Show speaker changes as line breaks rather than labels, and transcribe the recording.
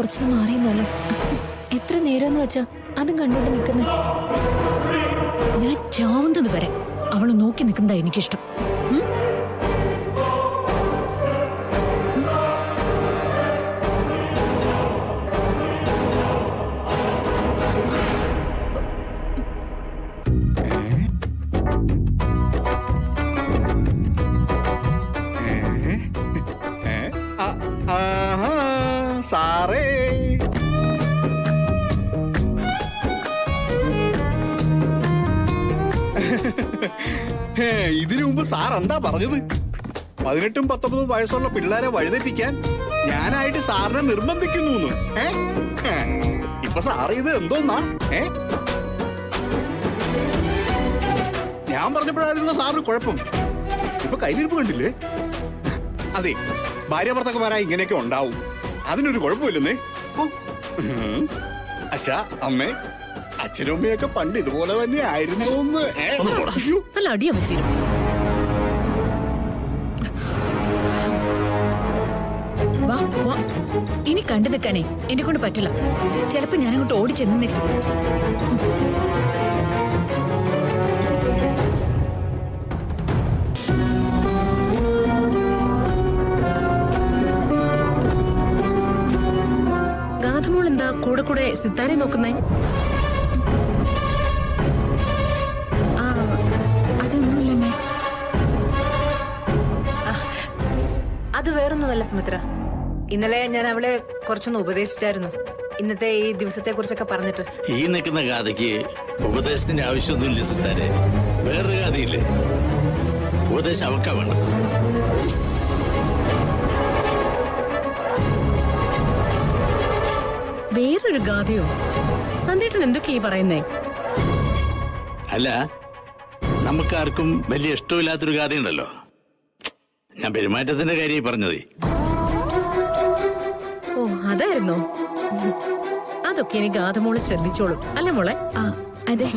കുറച്ചൊന്ന് മാറിയെന്നല്ലോ. എത്ര നേരമെന്ന് വെച്ചാ അതും കണ്ടോണ്ട് നിൽക്കുന്നത്.
ഞാൻ ചാവുന്നത് വരെ അവള് നോക്കി നിൽക്കുന്നതാ എനിക്കിഷ്ടം.
സാറേ, ഇതിനു മുമ്പ് സാർ എന്താ പറഞ്ഞത്? 18ഉം 19ഉം വയസ്സുള്ള പിള്ളേരെ വഴിതെറ്റിക്കാൻ ഞാനായിട്ട് സാറിനെ നിർബന്ധിക്കുന്നു. ഇപ്പൊ സാറ് ഇത് എന്തോന്നാ? ഞാൻ പറഞ്ഞപ്പോഴായിരുന്നു സാറിന് കുഴപ്പം. ഇപ്പൊ കയ്യിലിരിപ്പ് കണ്ടില്ലേ? അതെ, ഭാര്യ ഭർത്താക്കന്മാരായി ഇങ്ങനെയൊക്കെ ഉണ്ടാവും. അതിനൊരു കുഴപ്പമില്ലെന്നേ. അച്ഛാ, അമ്മേ, അച്ഛനും അമ്മയൊക്കെ പണ്ട് ഇതുപോലെ തന്നെ ആയിരുന്നു.
നല്ല അടിയാ വെച്ചിരുന്നു. ഇനി കണ്ടു നിൽക്കാനേ എന്നെ കൊണ്ട് പറ്റില്ല. ചിലപ്പോ ഞാനങ്ങോട്ട് ഓടിച്ചെന്നിരിക്കും. ഗാഥമോൾ എന്താ കൂടെ കൂടെ സിത്താരെ നോക്കുന്നേ?
അതൊന്നുമില്ലമ്മേ.
അത് വേറൊന്നുമല്ല സുമിത്ര. ഇന്നലെ ഞാൻ അവളെ കുറച്ചൊന്ന് ഉപദേശിച്ചായിരുന്നു. ഇന്നത്തെ ഈ ദിവസത്തെ കുറിച്ചൊക്കെ പറഞ്ഞിട്ട്.
ഈ നിൽക്കുന്ന ഗാഥയ്ക്ക് ഉപദേശത്തിന്റെ ആവശ്യമൊന്നുമില്ല സിത്താരെ. വേറൊരു ഗാഥയില്ലേ, ഉപദേശം അവക്കാ വേണ്ടത്.
വേറൊരു ഗാഥയോ? നന്ദേട്ടൻ എന്തൊക്കെയാ ഈ പറയുന്നേ?
അല്ല, നമുക്കാർക്കും വലിയ ഇഷ്ടമില്ലാത്തൊരു ഗാഥയുണ്ടല്ലോ. ഞാൻ പെരുമാറ്റത്തിന്റെ കാര്യമായി പറഞ്ഞതേ.
ഓ, അതായിരുന്നോ? അതൊക്കെ ഇനി ഗാഥമോള് ശ്രദ്ധിച്ചോളും, അല്ല മോളെ?
അതെ.